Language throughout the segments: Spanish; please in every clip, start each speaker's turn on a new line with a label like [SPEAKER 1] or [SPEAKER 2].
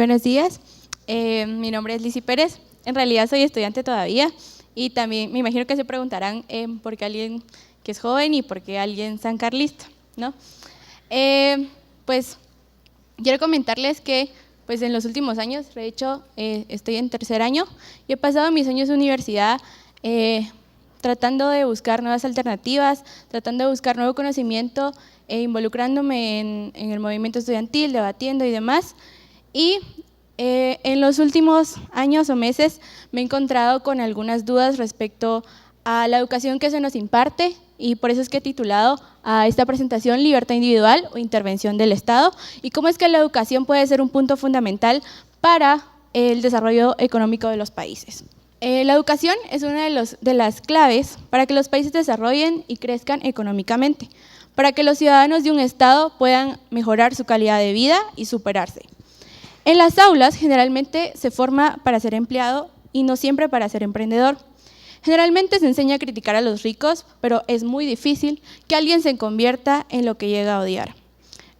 [SPEAKER 1] buenos días. Mi nombre es Lizy Pérez. En realidad soy estudiante todavía y también me imagino que se preguntarán por qué alguien que es joven y por qué alguien sancarlista, ¿no? Pues quiero comentarles que pues en los últimos años, de hecho estoy en tercer año y he pasado mis años de universidad tratando de buscar nuevas alternativas, tratando de buscar nuevo conocimiento involucrándome en el movimiento estudiantil, debatiendo y demás. Y en los últimos años o meses me he encontrado con algunas dudas respecto a la educación que se nos imparte y por eso es que he titulado a esta presentación Libertad individual o intervención del Estado y cómo es que la educación puede ser un punto fundamental para el desarrollo económico de los países. La educación es una de las claves para que los países desarrollen y crezcan económicamente, para que los ciudadanos de un Estado puedan mejorar su calidad de vida y superarse. En las aulas generalmente se forma para ser empleado y no siempre para ser emprendedor. Generalmente se enseña a criticar a los ricos, pero es muy difícil que alguien se convierta en lo que llega a odiar.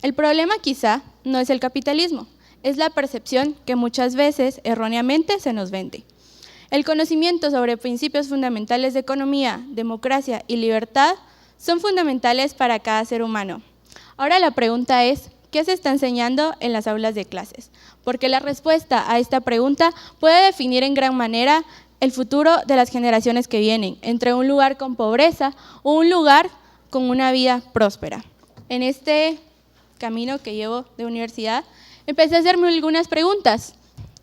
[SPEAKER 1] El problema quizá no es el capitalismo, es la percepción que muchas veces erróneamente se nos vende. El conocimiento sobre principios fundamentales de economía, democracia y libertad son fundamentales para cada ser humano. Ahora la pregunta es, ¿qué se está enseñando en las aulas de clases? Porque la respuesta a esta pregunta puede definir en gran manera el futuro de las generaciones que vienen, entre un lugar con pobreza o un lugar con una vida próspera. En este camino que llevo de universidad, empecé a hacerme algunas preguntas.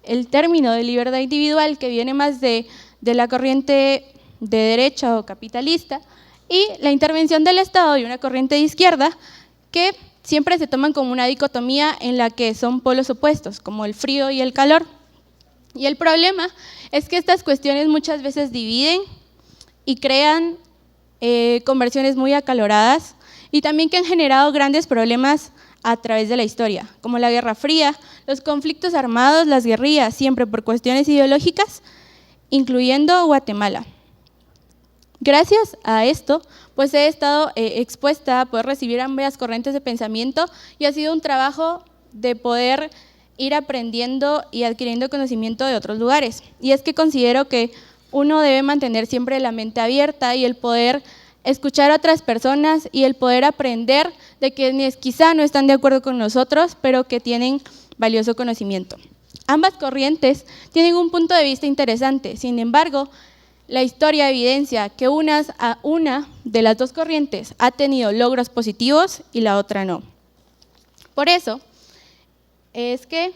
[SPEAKER 1] El término de libertad individual, que viene más de la corriente de derecha o capitalista, y la intervención del Estado y una corriente de izquierda, que siempre se toman como una dicotomía en la que son polos opuestos, como el frío y el calor. Y el problema es que estas cuestiones muchas veces dividen y crean conversiones muy acaloradas y también que han generado grandes problemas a través de la historia, como la Guerra Fría, los conflictos armados, las guerrillas, siempre por cuestiones ideológicas, incluyendo Guatemala. Gracias a esto, pues he estado expuesta a poder recibir ambas corrientes de pensamiento y ha sido un trabajo de poder ir aprendiendo y adquiriendo conocimiento de otros lugares. Y es que considero que uno debe mantener siempre la mente abierta y el poder escuchar a otras personas y el poder aprender de quienes quizá no están de acuerdo con nosotros, pero que tienen valioso conocimiento. Ambas corrientes tienen un punto de vista interesante, sin embargo, la historia evidencia que una de las dos corrientes ha tenido logros positivos y la otra no. Por eso es que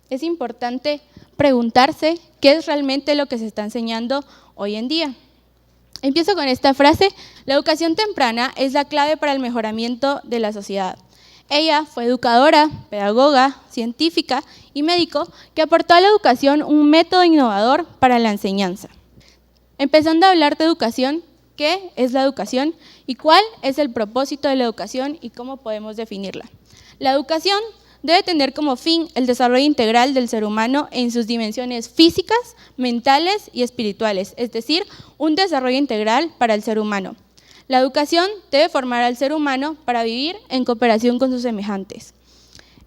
[SPEAKER 1] es importante preguntarse qué es realmente lo que se está enseñando hoy en día. Empiezo con esta frase: la educación temprana es la clave para el mejoramiento de la sociedad. Ella fue educadora, pedagoga, científica y médico que aportó a la educación un método innovador para la enseñanza. Empezando a hablar de educación, ¿qué es la educación y cuál es el propósito de la educación y cómo podemos definirla? La educación debe tener como fin el desarrollo integral del ser humano en sus dimensiones físicas, mentales y espirituales, es decir, un desarrollo integral para el ser humano. La educación debe formar al ser humano para vivir en cooperación con sus semejantes.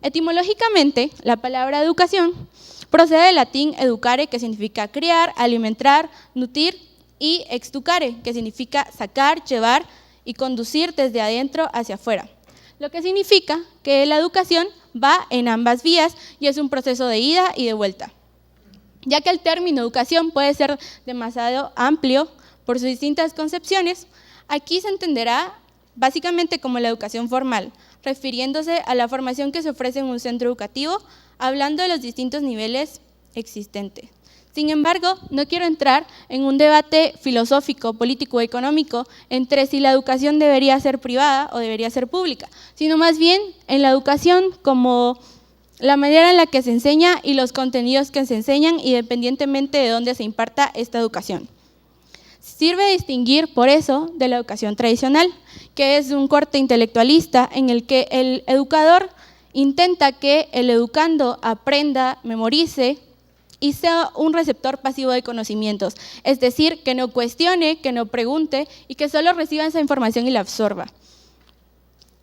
[SPEAKER 1] Etimológicamente, la palabra educación procede del latín educare, que significa criar, alimentar, nutrir, y extucare, que significa sacar, llevar y conducir desde adentro hacia afuera. Lo que significa que la educación va en ambas vías y es un proceso de ida y de vuelta. Ya que el término educación puede ser demasiado amplio por sus distintas concepciones, aquí se entenderá básicamente como la educación formal, refiriéndose a la formación que se ofrece en un centro educativo, hablando de los distintos niveles existentes. Sin embargo, no quiero entrar en un debate filosófico, político o económico entre si la educación debería ser privada o debería ser pública, sino más bien en la educación como la manera en la que se enseña y los contenidos que se enseñan, independientemente de dónde se imparta esta educación. Sirve de distinguir, por eso, de la educación tradicional, que es un corte intelectualista en el que el educador intenta que el educando aprenda, memorice y sea un receptor pasivo de conocimientos, es decir, que no cuestione, que no pregunte y que solo reciba esa información y la absorba.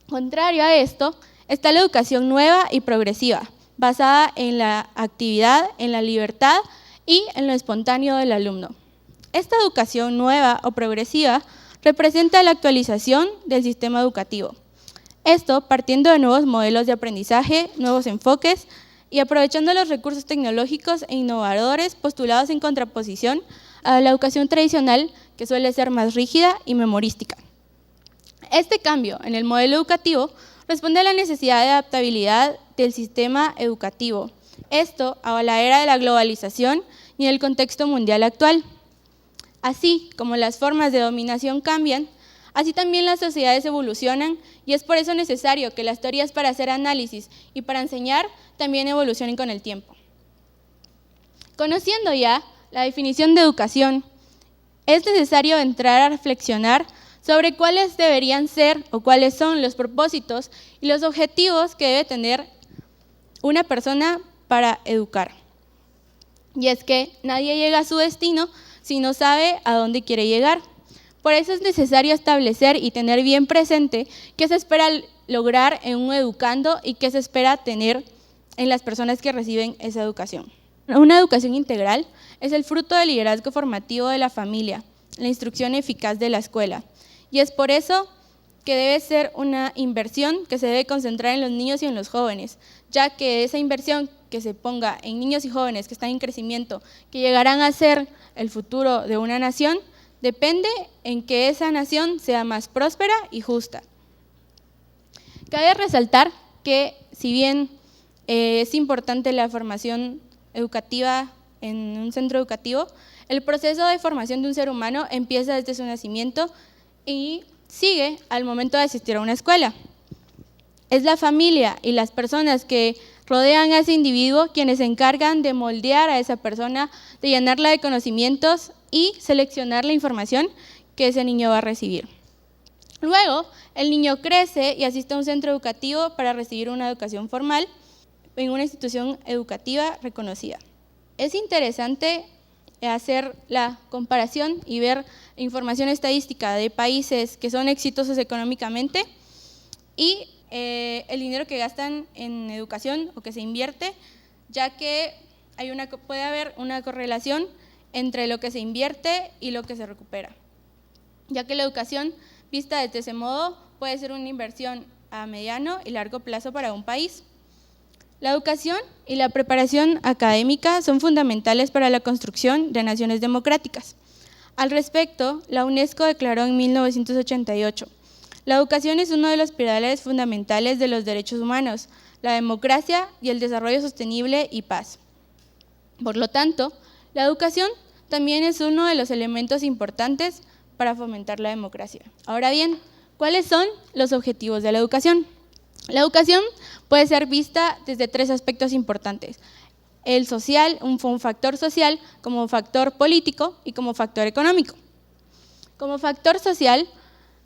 [SPEAKER 1] Contrario a esto, está la educación nueva y progresiva, basada en la actividad, en la libertad y en lo espontáneo del alumno. Esta educación nueva o progresiva representa la actualización del sistema educativo. Esto partiendo de nuevos modelos de aprendizaje, nuevos enfoques y aprovechando los recursos tecnológicos e innovadores postulados en contraposición a la educación tradicional, que suele ser más rígida y memorística. Este cambio en el modelo educativo responde a la necesidad de adaptabilidad del sistema educativo, esto a la era de la globalización y en el contexto mundial actual. Así como las formas de dominación cambian, así también las sociedades evolucionan y es por eso necesario que las teorías para hacer análisis y para enseñar también evolucionen con el tiempo. Conociendo ya la definición de educación, es necesario entrar a reflexionar sobre cuáles deberían ser o cuáles son los propósitos y los objetivos que debe tener una persona para educar. Y es que nadie llega a su destino si no sabe a dónde quiere llegar. Por eso es necesario establecer y tener bien presente qué se espera lograr en un educando y qué se espera tener en las personas que reciben esa educación. Una educación integral es el fruto del liderazgo formativo de la familia, la instrucción eficaz de la escuela. Y es por eso que debe ser una inversión que se debe concentrar en los niños y en los jóvenes, ya que esa inversión que se ponga en niños y jóvenes que están en crecimiento, que llegarán a ser el futuro de una nación, depende en que esa nación sea más próspera y justa. Cabe resaltar que si bien es importante la formación educativa en un centro educativo, el proceso de formación de un ser humano empieza desde su nacimiento y sigue al momento de asistir a una escuela. Es la familia y las personas que rodean a ese individuo quienes se encargan de moldear a esa persona, de llenarla de conocimientos y seleccionar la información que ese niño va a recibir. Luego, el niño crece y asiste a un centro educativo para recibir una educación formal en una institución educativa reconocida. Es interesante hacer la comparación y ver información estadística de países que son exitosos económicamente y el dinero que gastan en educación o que se invierte, ya que puede haber una correlación entre lo que se invierte y lo que se recupera, ya que la educación vista desde ese modo puede ser una inversión a mediano y largo plazo para un país. La educación y la preparación académica son fundamentales para la construcción de naciones democráticas. Al respecto, la UNESCO declaró en 1988, la educación es uno de los pilares fundamentales de los derechos humanos, la democracia y el desarrollo sostenible y paz. Por lo tanto, la educación también es uno de los elementos importantes para fomentar la democracia. Ahora bien, ¿cuáles son los objetivos de la educación? La educación puede ser vista desde tres aspectos importantes: el social, un factor social, como factor político y como factor económico. Como factor social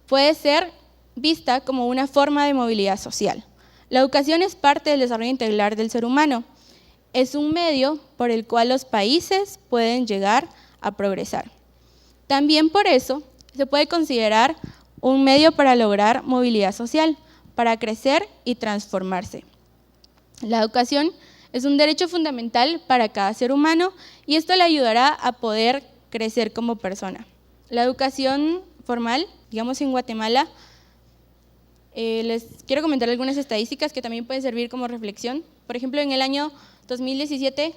[SPEAKER 1] puede ser vista como una forma de movilidad social. La educación es parte del desarrollo integral del ser humano. Es un medio por el cual los países pueden llegar a progresar. También por eso se puede considerar un medio para lograr movilidad social, para crecer y transformarse. La educación es un derecho fundamental para cada ser humano y esto le ayudará a poder crecer como persona. La educación formal, digamos en Guatemala, les quiero comentar algunas estadísticas que también pueden servir como reflexión. Por ejemplo, en el año 2017,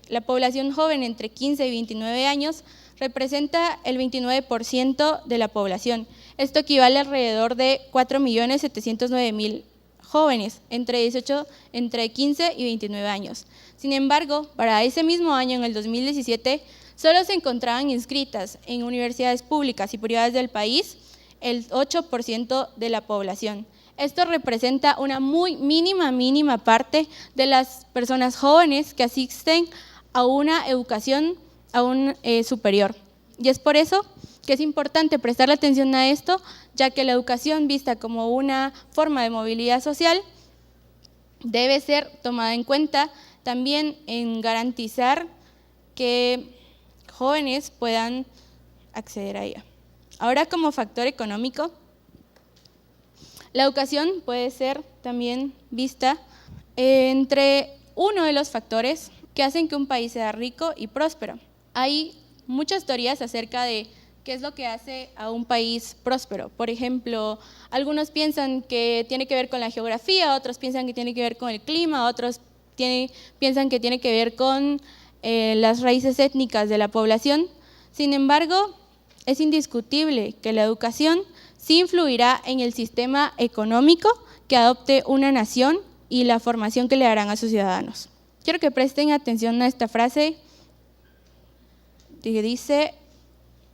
[SPEAKER 1] la población joven entre 15 y 29 años representa el 29% de la población. Esto equivale a alrededor de 4.709.000 jóvenes entre 15 y 29 años. Sin embargo, para ese mismo año, en el 2017, solo se encontraban inscritas en universidades públicas y privadas del país el 8% de la población. Esto representa una muy mínima parte de las personas jóvenes que asisten a una educación aún superior. Y es por eso que es importante prestarle atención a esto, ya que la educación vista como una forma de movilidad social debe ser tomada en cuenta también en garantizar que jóvenes puedan acceder a ella. Ahora, como factor económico, la educación puede ser también vista entre uno de los factores que hacen que un país sea rico y próspero. Hay muchas teorías acerca de qué es lo que hace a un país próspero. Por ejemplo, algunos piensan que tiene que ver con la geografía, otros piensan que tiene que ver con el clima, otros piensan que tiene que ver con las raíces étnicas de la población. Sin embargo, es indiscutible que la educación sí influirá en el sistema económico que adopte una nación y la formación que le darán a sus ciudadanos. Quiero que presten atención a esta frase que dice: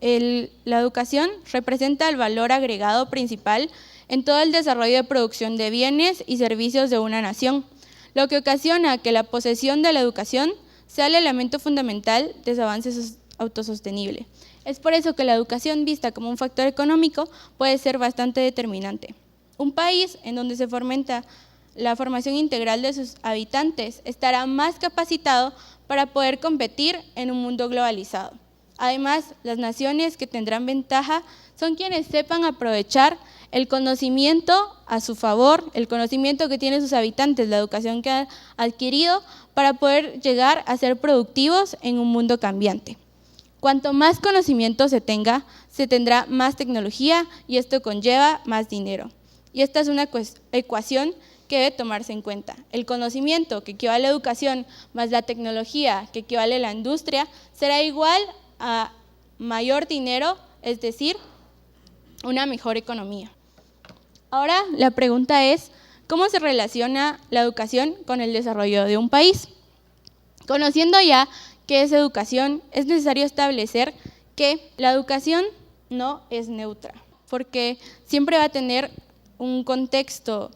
[SPEAKER 1] la educación representa el valor agregado principal en todo el desarrollo de producción de bienes y servicios de una nación, lo que ocasiona que la posesión de la educación sea el elemento fundamental de su avance autosostenible. Es por eso que la educación, vista como un factor económico, puede ser bastante determinante. Un país en donde se fomenta la formación integral de sus habitantes estará más capacitado para poder competir en un mundo globalizado. Además, las naciones que tendrán ventaja son quienes sepan aprovechar el conocimiento a su favor, el conocimiento que tienen sus habitantes, la educación que han adquirido, para poder llegar a ser productivos en un mundo cambiante. Cuanto más conocimiento se tenga, se tendrá más tecnología y esto conlleva más dinero. Y esta es una ecuación que debe tomarse en cuenta. El conocimiento, que equivale a la educación, más la tecnología, que equivale a la industria, será igual a mayor dinero, es decir, una mejor economía. Ahora la pregunta es: ¿cómo se relaciona la educación con el desarrollo de un país? Conociendo ya qué es educación, es necesario establecer que la educación no es neutra, porque siempre va a tener un contexto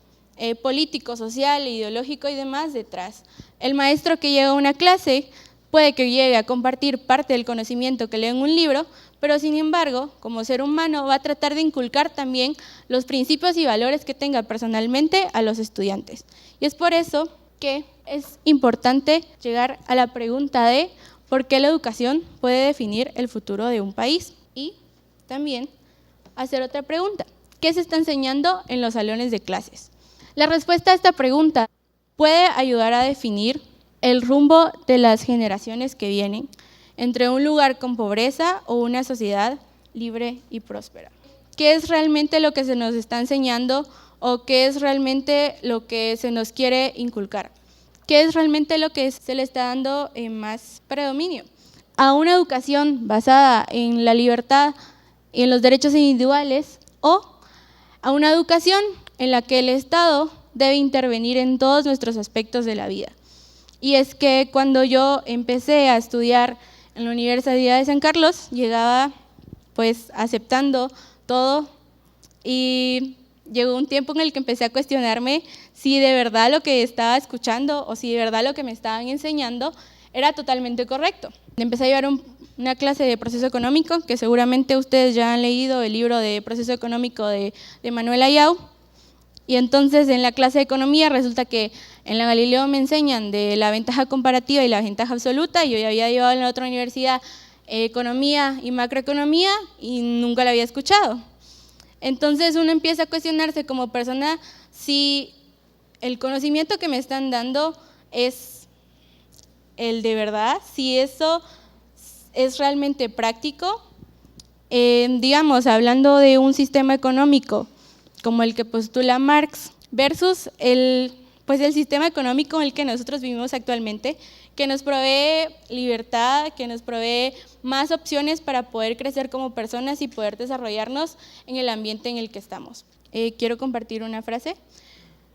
[SPEAKER 1] político, social, ideológico y demás detrás. El maestro que llega a una clase puede que llegue a compartir parte del conocimiento que lee en un libro, pero sin embargo, como ser humano, va a tratar de inculcar también los principios y valores que tenga personalmente a los estudiantes. Y es por eso que es importante llegar a la pregunta de por qué la educación puede definir el futuro de un país. Y también hacer otra pregunta: ¿qué se está enseñando en los salones de clases? La respuesta a esta pregunta puede ayudar a definir el rumbo de las generaciones que vienen entre un lugar con pobreza o una sociedad libre y próspera. ¿Qué es realmente lo que se nos está enseñando o qué es realmente lo que se nos quiere inculcar? ¿Qué es realmente lo que se le está dando más predominio? ¿A una educación basada en la libertad y en los derechos individuales, o a una educación en la que el Estado debe intervenir en todos nuestros aspectos de la vida? Y es que cuando yo empecé a estudiar en la Universidad de San Carlos, llegaba pues aceptando todo, y llegó un tiempo en el que empecé a cuestionarme si de verdad lo que estaba escuchando o si de verdad lo que me estaban enseñando era totalmente correcto. Empecé a llevar una clase de proceso económico, que seguramente ustedes ya han leído el libro de proceso económico de Manuel Ayau. Y entonces en la clase de economía resulta que en la Galileo me enseñan de la ventaja comparativa y la ventaja absoluta, y yo ya había llevado en la otra universidad economía y macroeconomía y nunca la había escuchado. Entonces uno empieza a cuestionarse como persona si el conocimiento que me están dando es el de verdad, si eso es realmente práctico. Digamos, hablando de un sistema económico como el que postula Marx versus el sistema económico en el que nosotros vivimos actualmente, que nos provee libertad, que nos provee más opciones para poder crecer como personas y poder desarrollarnos en el ambiente en el que estamos. Quiero compartir una frase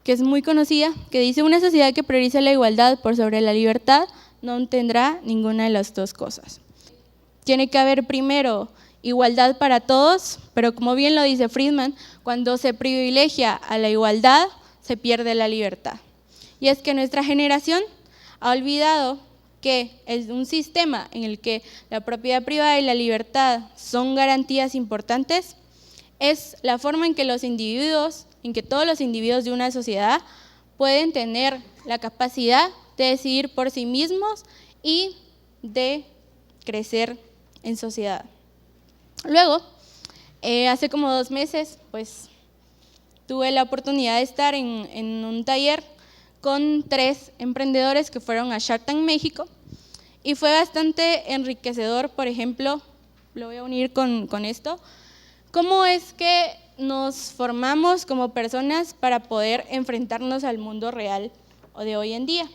[SPEAKER 1] que es muy conocida, que dice: una sociedad que prioriza la igualdad por sobre la libertad no tendrá ninguna de las dos cosas. Tiene que haber primero igualdad para todos, pero como bien lo dice Friedman, cuando se privilegia a la igualdad, se pierde la libertad. Y es que nuestra generación ha olvidado que es un sistema en el que la propiedad privada y la libertad son garantías importantes, es la forma en que todos los individuos de una sociedad pueden tener la capacidad de decidir por sí mismos y de crecer en sociedad. Luego, hace como 2 meses, pues tuve la oportunidad de estar en un taller con 3 emprendedores que fueron a Shark Tank México y fue bastante enriquecedor. Por ejemplo, lo voy a unir con esto, cómo es que nos formamos como personas para poder enfrentarnos al mundo real o de hoy en día.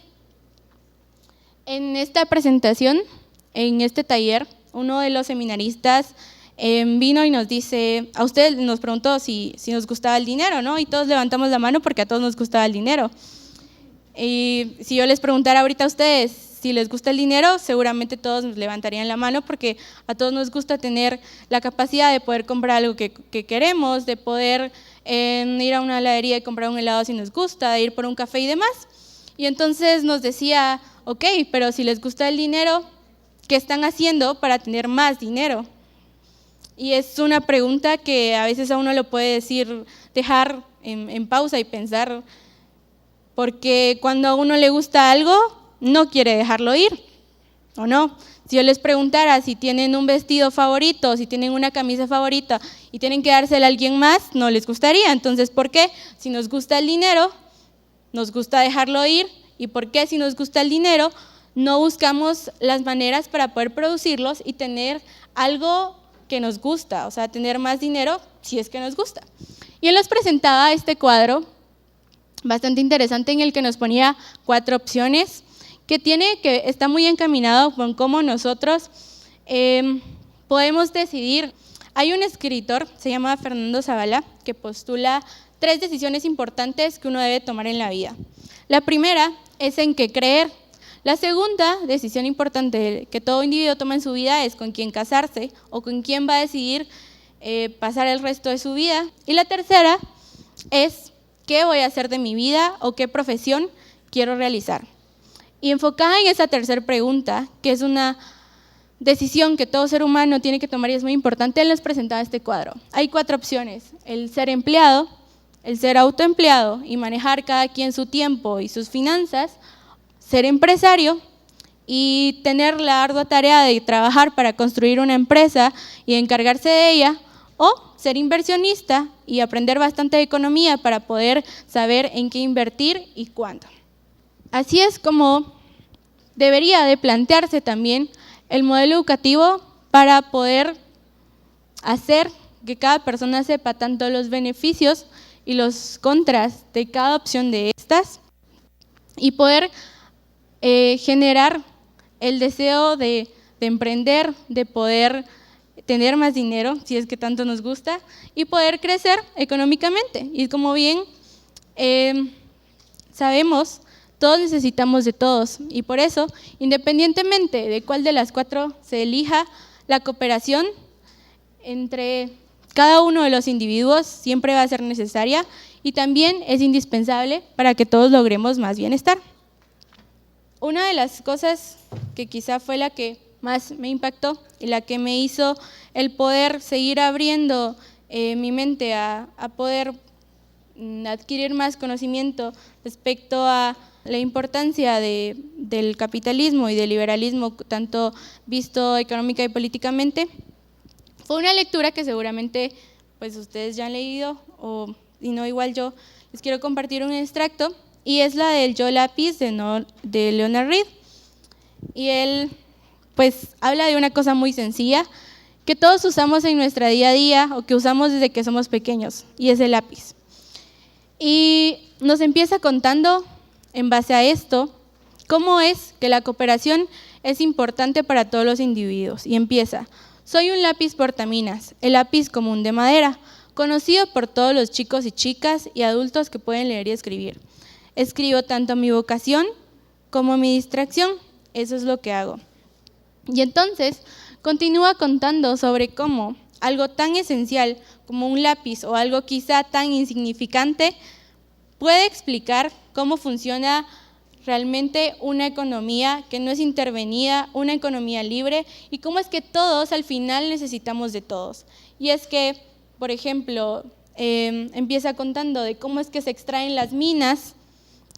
[SPEAKER 1] En esta presentación, en este taller, uno de los seminaristas vino y nos dice, a usted nos preguntó si nos gustaba el dinero, ¿no? Y todos levantamos la mano porque a todos nos gustaba el dinero. Y si yo les preguntara ahorita a ustedes si les gusta el dinero, seguramente todos nos levantarían la mano porque a todos nos gusta tener la capacidad de poder comprar algo que queremos, de poder ir a una heladería y comprar un helado si nos gusta, de ir por un café y demás. Y entonces nos decía, ok, pero si les gusta el dinero, ¿qué están haciendo para tener más dinero? Y es una pregunta que a veces a uno lo puede dejar en pausa y pensar, porque cuando a uno le gusta algo, no quiere dejarlo ir, ¿o no? Si yo les preguntara si tienen un vestido favorito, si tienen una camisa favorita y tienen que dársela a alguien más, no les gustaría. Entonces, ¿por qué? Si nos gusta el dinero, nos gusta dejarlo ir. ¿Y por qué si nos gusta el dinero, no buscamos las maneras para poder producirlos y tener algo que nos gusta? O sea, tener más dinero si es que nos gusta. Y él nos presentaba este cuadro bastante interesante en el que nos ponía 4 opciones que está muy encaminado con cómo nosotros podemos decidir. Hay un escritor, se llama Fernando Zavala, que postula 3 decisiones importantes que uno debe tomar en la vida. La primera es en qué creer. La segunda decisión importante que todo individuo toma en su vida es con quién casarse o con quién va a decidir pasar el resto de su vida. Y la tercera es qué voy a hacer de mi vida o qué profesión quiero realizar. Y enfocada en esa tercera pregunta, que es una decisión que todo ser humano tiene que tomar y es muy importante, él nos presentaba este cuadro. Hay 4 opciones: el ser empleado, el ser autoempleado y manejar cada quien su tiempo y sus finanzas, ser empresario y tener la ardua tarea de trabajar para construir una empresa y encargarse de ella, o ser inversionista y aprender bastante de economía para poder saber en qué invertir y cuándo. Así es como debería de plantearse también el modelo educativo para poder hacer que cada persona sepa tanto los beneficios y los contras de cada opción de estas y poder generar el deseo de emprender, de poder tener más dinero, si es que tanto nos gusta, y poder crecer económicamente. Y como bien sabemos, todos necesitamos de todos, y por eso, independientemente de cuál de las 4 se elija, la cooperación entre cada uno de los individuos siempre va a ser necesaria y también es indispensable para que todos logremos más bienestar. Una de las cosas que quizá fue la que más me impactó y la que me hizo el poder seguir abriendo mi mente a poder adquirir más conocimiento respecto a la importancia del capitalismo y del liberalismo, tanto visto económica y políticamente, fue una lectura que seguramente pues ustedes ya han leído, y no igual yo les quiero compartir un extracto, y es la del Yo Lápiz de Leonard Read. Y él pues habla de una cosa muy sencilla que todos usamos en nuestra día a día o que usamos desde que somos pequeños, y es el lápiz. Y nos empieza contando, en base a esto, cómo es que la cooperación es importante para todos los individuos. Y empieza: soy un lápiz portaminas, el lápiz común de madera, conocido por todos los chicos y chicas y adultos que pueden leer y escribir. Escribo tanto mi vocación como mi distracción, eso es lo que hago. Y entonces continúa contando sobre cómo algo tan esencial como un lápiz o algo quizá tan insignificante puede explicar cómo funciona realmente una economía que no es intervenida, una economía libre, y cómo es que todos al final necesitamos de todos. Y es que, por ejemplo, empieza contando de cómo es que se extraen las minas,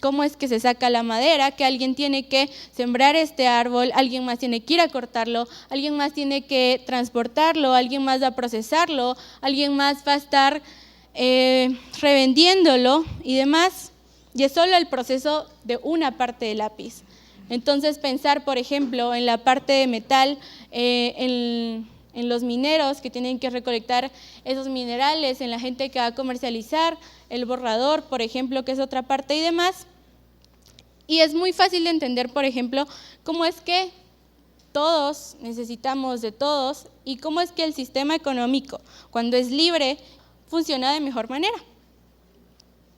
[SPEAKER 1] cómo es que se saca la madera, que alguien tiene que sembrar este árbol, alguien más tiene que ir a cortarlo, alguien más tiene que transportarlo, alguien más va a procesarlo, alguien más va a estar revendiéndolo y demás. y es solo el proceso de una parte del lápiz. Entonces pensar, por ejemplo, en la parte de metal, en los mineros que tienen que recolectar esos minerales, en la gente que va a comercializar, el borrador, por ejemplo, que es otra parte y demás. Y es muy fácil de entender, por ejemplo, cómo es que todos necesitamos de todos y cómo es que el sistema económico, cuando es libre, funciona de mejor manera.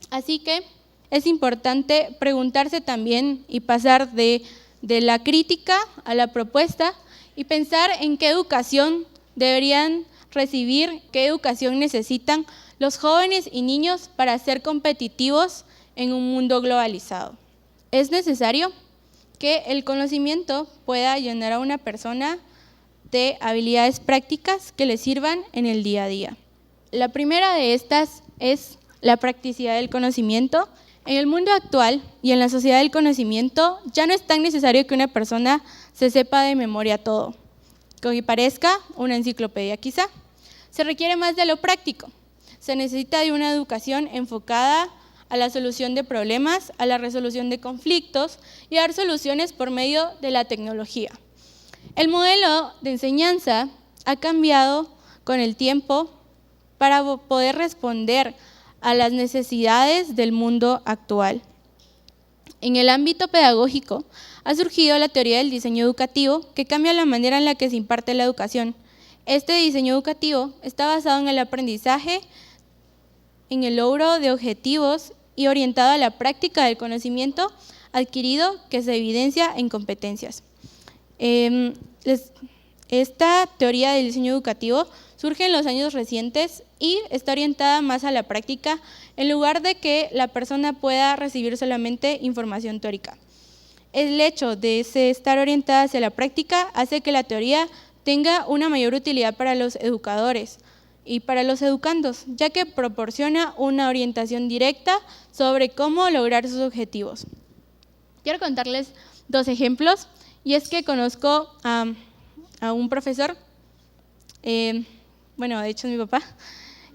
[SPEAKER 1] Así que es importante preguntarse también y pasar de la crítica a la propuesta y pensar en qué educación deberían recibir, qué educación necesitan los jóvenes y niños para ser competitivos en un mundo globalizado. Es necesario que el conocimiento pueda llenar a una persona de habilidades prácticas que le sirvan en el día a día. La primera de estas es la practicidad del conocimiento. En el mundo actual y en la sociedad del conocimiento ya no es tan necesario que una persona se sepa de memoria todo, que parezca una enciclopedia quizá. Se requiere más de lo práctico. Se necesita de una educación enfocada a la solución de problemas, a la resolución de conflictos y a dar soluciones por medio de la tecnología. El modelo de enseñanza ha cambiado con el tiempo para poder responder a las necesidades del mundo actual. En el ámbito pedagógico ha surgido la teoría del diseño educativo que cambia la manera en la que se imparte la educación. Este diseño educativo está basado en el aprendizaje, en el logro de objetivos y orientado a la práctica del conocimiento adquirido que se evidencia en competencias. Esta teoría del diseño educativo surge en los años recientes y está orientada más a la práctica en lugar de que la persona pueda recibir solamente información teórica. El hecho de estar orientada hacia la práctica hace que la teoría tenga una mayor utilidad para los educadores y para los educandos, ya que proporciona una orientación directa sobre cómo lograr sus objetivos. Quiero contarles 2 ejemplos, y es que conozco a un profesor, bueno, de hecho es mi papá,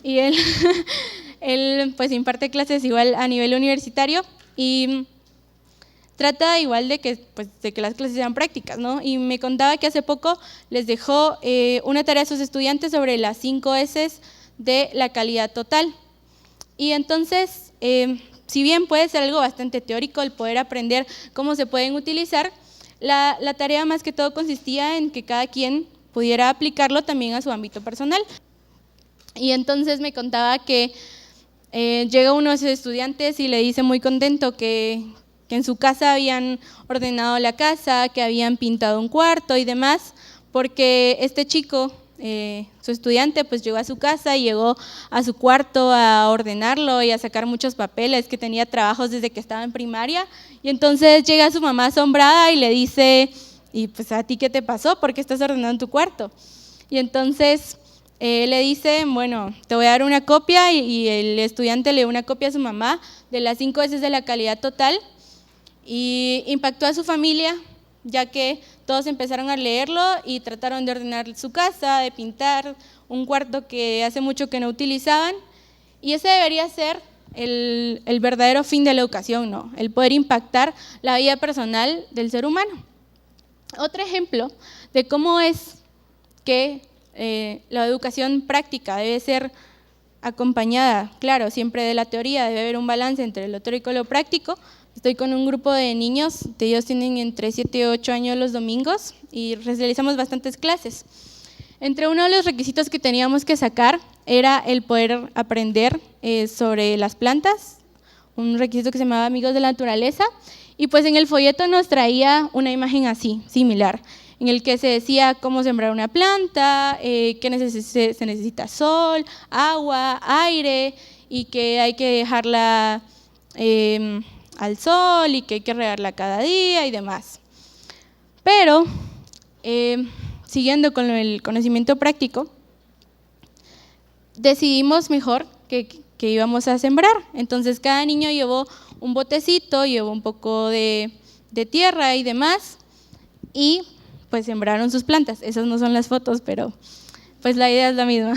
[SPEAKER 1] y él pues imparte clases igual a nivel universitario y trata igual de que las clases sean prácticas, ¿no? Y me contaba que hace poco les dejó una tarea a sus estudiantes sobre las 5 S de la calidad total. Y entonces, si bien puede ser algo bastante teórico el poder aprender cómo se pueden utilizar, la tarea más que todo consistía en que cada quien pudiera aplicarlo también a su ámbito personal. Y entonces me contaba que llega uno de sus estudiantes y le dice muy contento que en su casa habían ordenado la casa, que habían pintado un cuarto y demás, porque este chico, su estudiante, pues llegó a su casa y llegó a su cuarto a ordenarlo y a sacar muchos papeles, que tenía trabajos desde que estaba en primaria, y entonces llega su mamá asombrada y le dice, ¿y pues a ti qué te pasó? ¿Por qué estás ordenando tu cuarto? Y entonces le dice, bueno, te voy a dar una copia, y el estudiante le dio una copia a su mamá de las 5 S de la calidad total, y impactó a su familia, ya que todos empezaron a leerlo y trataron de ordenar su casa, de pintar un cuarto que hace mucho que no utilizaban, y ese debería ser el verdadero fin de la educación, ¿no? El poder impactar la vida personal del ser humano. Otro ejemplo de cómo es que la educación práctica debe ser acompañada, claro, siempre de la teoría, debe haber un balance entre lo teórico y lo práctico. Estoy con un grupo de niños, ellos tienen entre 7 y 8 años los domingos y realizamos bastantes clases. Entre uno de los requisitos que teníamos que sacar era el poder aprender sobre las plantas, un requisito que se llamaba Amigos de la Naturaleza, y pues en el folleto nos traía una imagen así, similar, en el que se decía cómo sembrar una planta, que se necesita sol, agua, aire, y que hay que dejarla al sol y que hay que regarla cada día y demás. Pero, siguiendo con el conocimiento práctico, decidimos mejor que íbamos a sembrar. Entonces cada niño llevó un botecito, llevó un poco de tierra y demás, y pues sembraron sus plantas. Esas no son las fotos, pero pues la idea es la misma.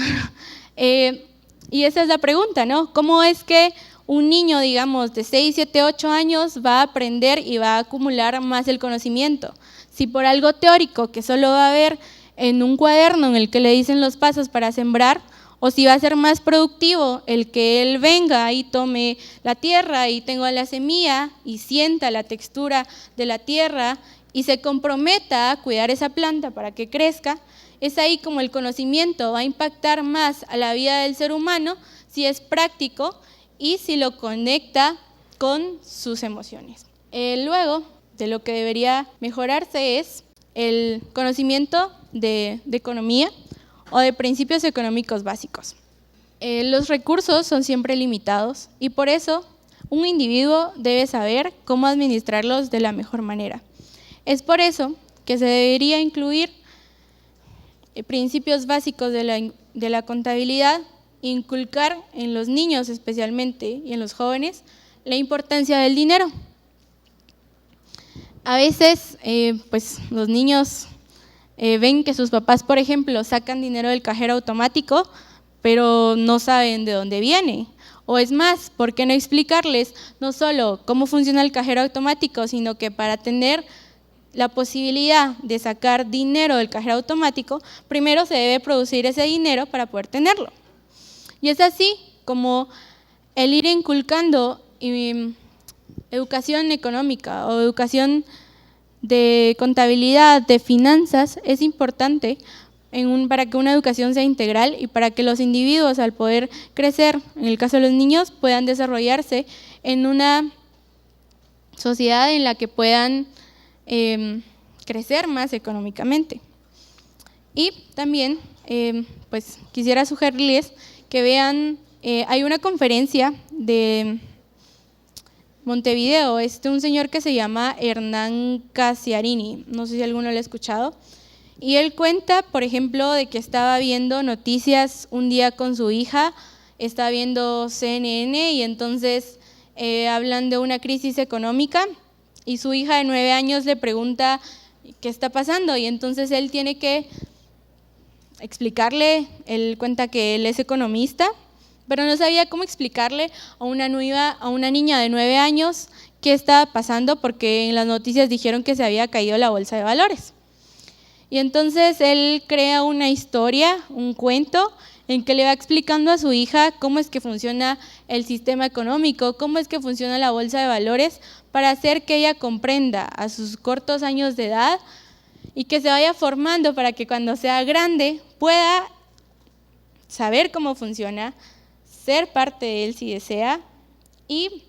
[SPEAKER 1] Y esa es la pregunta, ¿no? ¿Cómo es que un niño, digamos, de 6, 7, 8 años va a aprender y va a acumular más el conocimiento. Si por algo teórico que solo va a ver en un cuaderno en el que le dicen los pasos para sembrar, o si va a ser más productivo el que él venga y tome la tierra y tenga la semilla y sienta la textura de la tierra y se comprometa a cuidar esa planta para que crezca, es ahí como el conocimiento va a impactar más a la vida del ser humano si es práctico y si lo conecta con sus emociones. Luego, de lo que debería mejorarse es el conocimiento de economía o de principios económicos básicos. Los recursos son siempre limitados y por eso un individuo debe saber cómo administrarlos de la mejor manera. Es por eso que se debería incluir principios básicos de la contabilidad, inculcar en los niños especialmente y en los jóvenes la importancia del dinero. A veces pues los niños ven que sus papás, por ejemplo, sacan dinero del cajero automático, pero no saben de dónde viene. O es más, ¿por qué no explicarles no solo cómo funciona el cajero automático, sino que para tener la posibilidad de sacar dinero del cajero automático, primero se debe producir ese dinero para poder tenerlo? Y es así como el ir inculcando educación económica o educación de contabilidad, de finanzas, es importante para que una educación sea integral y para que los individuos, al poder crecer, en el caso de los niños, puedan desarrollarse en una sociedad en la que puedan crecer más económicamente. Y también pues quisiera sugerirles que vean, hay una conferencia de Montevideo, un señor que se llama Hernán Casiarini, no sé si alguno lo ha escuchado, y él cuenta, por ejemplo, de que estaba viendo noticias un día con su hija, estaba viendo CNN y entonces hablan de una crisis económica y su hija de 9 años le pregunta qué está pasando y entonces él tiene que explicarle, él cuenta que él es economista, pero no sabía cómo explicarle a una niña de 9 años qué estaba pasando porque en las noticias dijeron que se había caído la bolsa de valores. Y entonces él crea una historia, un cuento, en que le va explicando a su hija cómo es que funciona el sistema económico, cómo es que funciona la bolsa de valores, para hacer que ella comprenda a sus cortos años de edad y que se vaya formando para que cuando sea grande pueda saber cómo funciona, ser parte de él si desea y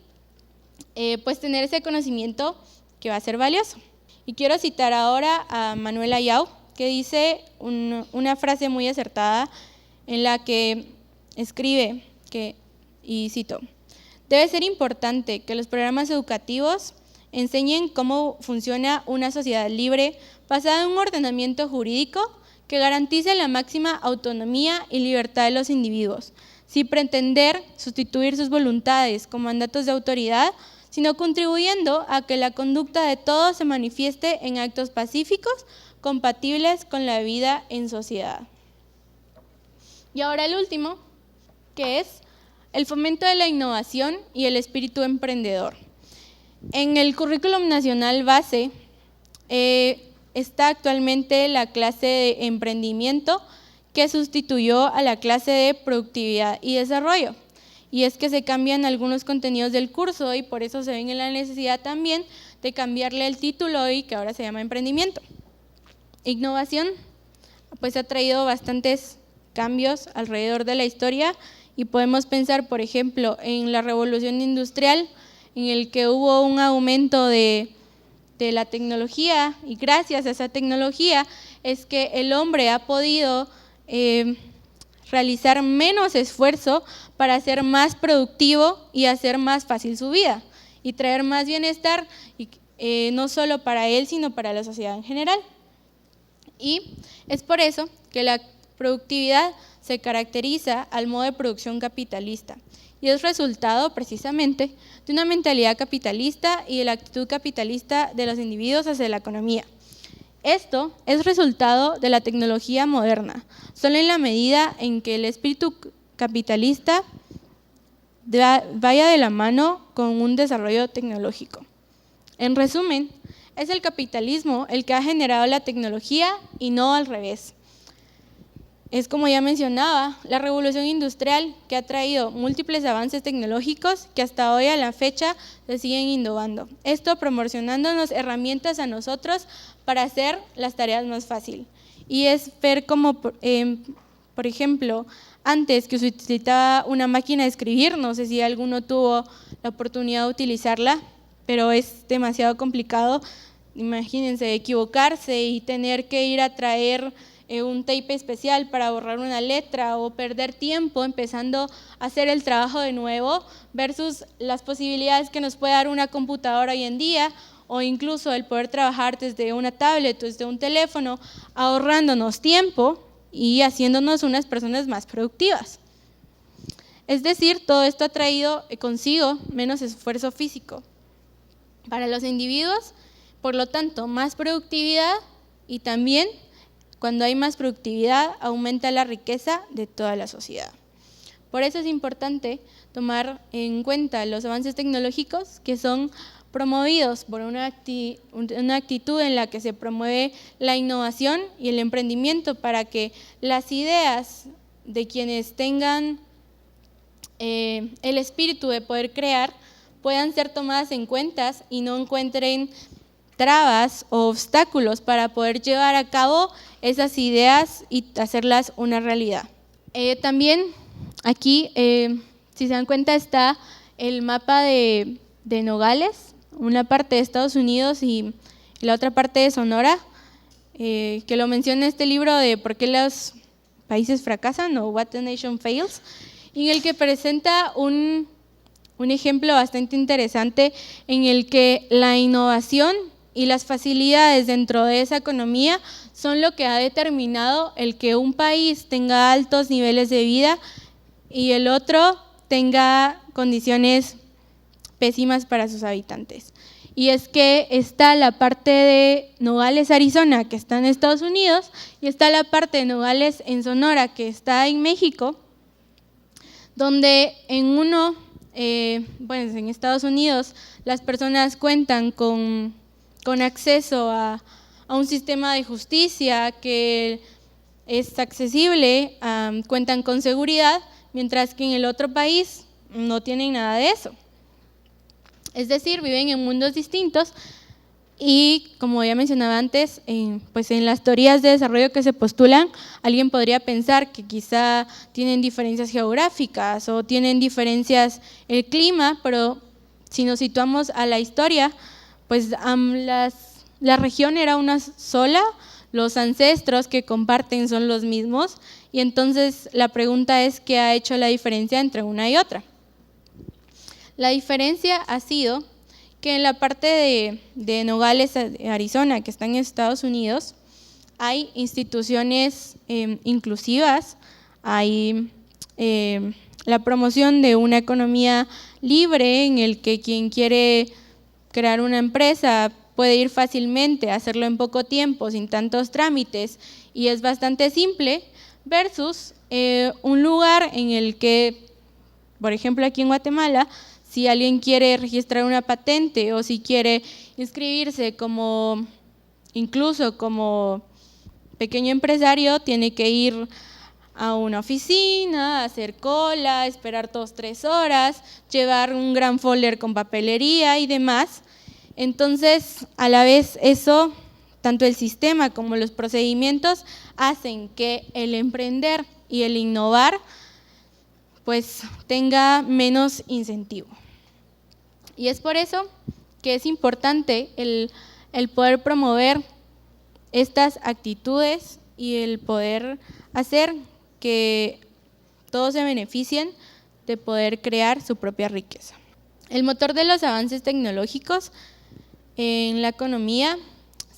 [SPEAKER 1] pues tener ese conocimiento que va a ser valioso. Y quiero citar ahora a Manuel Ayau, que dice una frase muy acertada en la que escribe, y cito: debe ser importante que los programas educativos enseñen cómo funciona una sociedad libre basada en un ordenamiento jurídico que garantice la máxima autonomía y libertad de los individuos, sin pretender sustituir sus voluntades con mandatos de autoridad, sino contribuyendo a que la conducta de todos se manifieste en actos pacíficos, compatibles con la vida en sociedad. Y ahora el último, que es el fomento de la innovación y el espíritu emprendedor. En el currículum nacional base está actualmente la clase de emprendimiento, que sustituyó a la clase de productividad y desarrollo. Y es que se cambian algunos contenidos del curso y por eso se ven en la necesidad también de cambiarle el título y que ahora se llama emprendimiento. Innovación, pues ha traído bastantes cambios alrededor de la historia y podemos pensar, por ejemplo, en la revolución industrial, en el que hubo un aumento de la tecnología y gracias a esa tecnología es que el hombre ha podido realizar menos esfuerzo para ser más productivo y hacer más fácil su vida y traer más bienestar, no solo para él, sino para la sociedad en general. Y es por eso que la productividad se caracteriza al modo de producción capitalista y es resultado precisamente de una mentalidad capitalista y de la actitud capitalista de los individuos hacia la economía. Esto es resultado de la tecnología moderna, solo en la medida en que el espíritu capitalista vaya de la mano con un desarrollo tecnológico. En resumen, es el capitalismo el que ha generado la tecnología y no al revés. Es, como ya mencionaba, la revolución industrial que ha traído múltiples avances tecnológicos que hasta hoy a la fecha se siguen innovando. Esto proporcionándonos herramientas a nosotros para hacer las tareas más fácil. Y es ver como, por ejemplo, antes que se utilizaba una máquina de escribir, no sé si alguno tuvo la oportunidad de utilizarla, pero es demasiado complicado. Imagínense equivocarse y tener que ir a traer un tape especial para borrar una letra o perder tiempo empezando a hacer el trabajo de nuevo versus las posibilidades que nos puede dar una computadora hoy en día o incluso el poder trabajar desde una tablet o desde un teléfono, ahorrándonos tiempo y haciéndonos unas personas más productivas. Es decir, todo esto ha traído consigo menos esfuerzo físico para los individuos, por lo tanto, más productividad y también cuando hay más productividad aumenta la riqueza de toda la sociedad. Por eso es importante tomar en cuenta los avances tecnológicos que son promovidos por una actitud en la que se promueve la innovación y el emprendimiento para que las ideas de quienes tengan el espíritu de poder crear puedan ser tomadas en cuenta y no encuentren trabas o obstáculos para poder llevar a cabo esas ideas y hacerlas una realidad. También aquí, si se dan cuenta, está el mapa de Nogales, una parte de Estados Unidos y la otra parte de Sonora, que lo menciona este libro de ¿Por qué los países fracasan? O What the Nation Fails, en el que presenta un ejemplo bastante interesante en el que la innovación y las facilidades dentro de esa economía son lo que ha determinado el que un país tenga altos niveles de vida y el otro tenga condiciones pésimas para sus habitantes. Y es que está la parte de Nogales, Arizona, que está en Estados Unidos, y está la parte de Nogales en Sonora, que está en México, donde en Estados Unidos las personas cuentan con acceso a un sistema de justicia que es accesible, cuentan con seguridad, mientras que en el otro país no tienen nada de eso. Es decir, viven en mundos distintos y, como ya mencionaba antes, pues en las teorías de desarrollo que se postulan, alguien podría pensar que quizá tienen diferencias geográficas o tienen diferencias el clima, pero si nos situamos a la historia, pues la región era una sola, los ancestros que comparten son los mismos, y entonces la pregunta es ¿qué ha hecho la diferencia entre una y otra? La diferencia ha sido que en la parte de Nogales, Arizona, que está en Estados Unidos, hay instituciones inclusivas, hay la promoción de una economía libre en el que quien quiere crear una empresa puede ir fácilmente, hacerlo en poco tiempo, sin tantos trámites, y es bastante simple, versus un lugar en el que, por ejemplo, aquí en Guatemala, si alguien quiere registrar una patente o si quiere inscribirse incluso como pequeño empresario, tiene que ir a una oficina, hacer cola, esperar 2-3 horas, llevar un gran folder con papelería y demás. Entonces, a la vez eso, tanto el sistema como los procedimientos hacen que el emprender y el innovar pues tenga menos incentivo. Y es por eso que es importante el poder promover estas actitudes y el poder hacer que todos se beneficien de poder crear su propia riqueza. El motor de los avances tecnológicos en la economía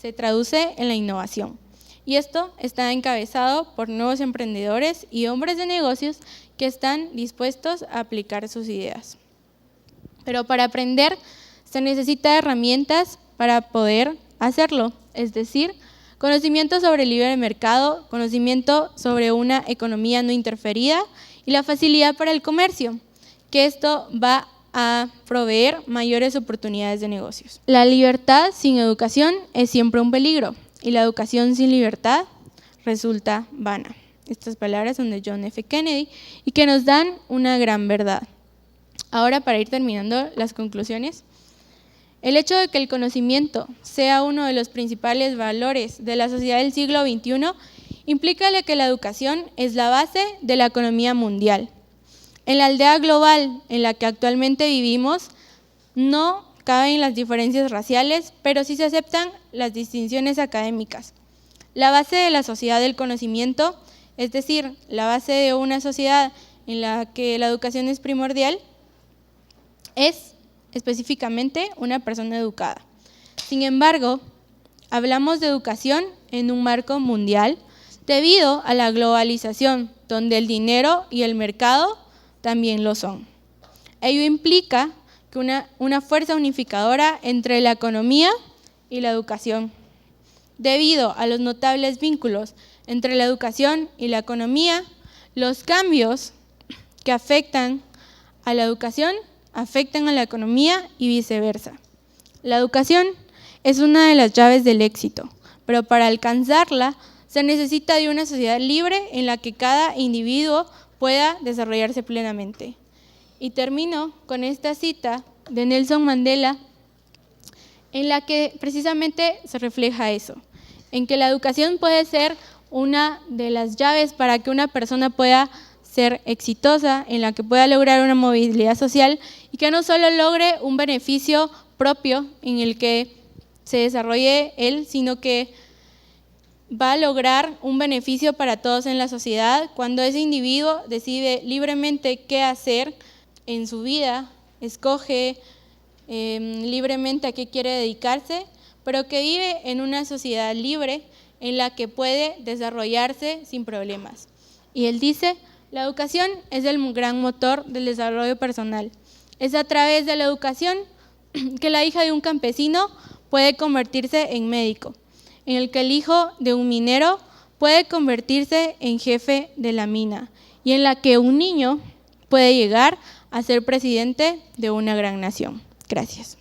[SPEAKER 1] se traduce en la innovación. Y esto está encabezado por nuevos emprendedores y hombres de negocios que están dispuestos a aplicar sus ideas. Pero para aprender se necesita herramientas para poder hacerlo, es decir, conocimiento sobre el libre mercado, conocimiento sobre una economía no interferida y la facilidad para el comercio, que esto va a proveer mayores oportunidades de negocios. La libertad sin educación es siempre un peligro y la educación sin libertad resulta vana. Estas palabras son de John F. Kennedy y que nos dan una gran verdad. Ahora, para ir terminando las conclusiones, el hecho de que el conocimiento sea uno de los principales valores de la sociedad del siglo XXI implica que la educación es la base de la economía mundial. En la aldea global en la que actualmente vivimos, no caben las diferencias raciales, pero sí se aceptan las distinciones académicas. La base de la sociedad del conocimiento, es decir, la base de una sociedad en la que la educación es primordial, es específicamente una persona educada. Sin embargo, hablamos de educación en un marco mundial debido a la globalización, donde el dinero y el mercado también lo son. Ello implica que una fuerza unificadora entre la economía y la educación. Debido a los notables vínculos entre la educación y la economía, los cambios que afectan a la educación afectan a la economía y viceversa. La educación es una de las llaves del éxito, pero para alcanzarla se necesita de una sociedad libre en la que cada individuo pueda desarrollarse plenamente. Y termino con esta cita de Nelson Mandela, en la que precisamente se refleja eso, en que la educación puede ser una de las llaves para que una persona pueda ser exitosa, en la que pueda lograr una movilidad social y que no solo logre un beneficio propio en el que se desarrolle él, sino que va a lograr un beneficio para todos en la sociedad cuando ese individuo decide libremente qué hacer en su vida, escoge libremente a qué quiere dedicarse, pero que vive en una sociedad libre en la que puede desarrollarse sin problemas. Y él dice: la educación es el gran motor del desarrollo personal. Es a través de la educación que la hija de un campesino puede convertirse en médico, en el que el hijo de un minero puede convertirse en jefe de la mina y en la que un niño puede llegar a ser presidente de una gran nación. Gracias.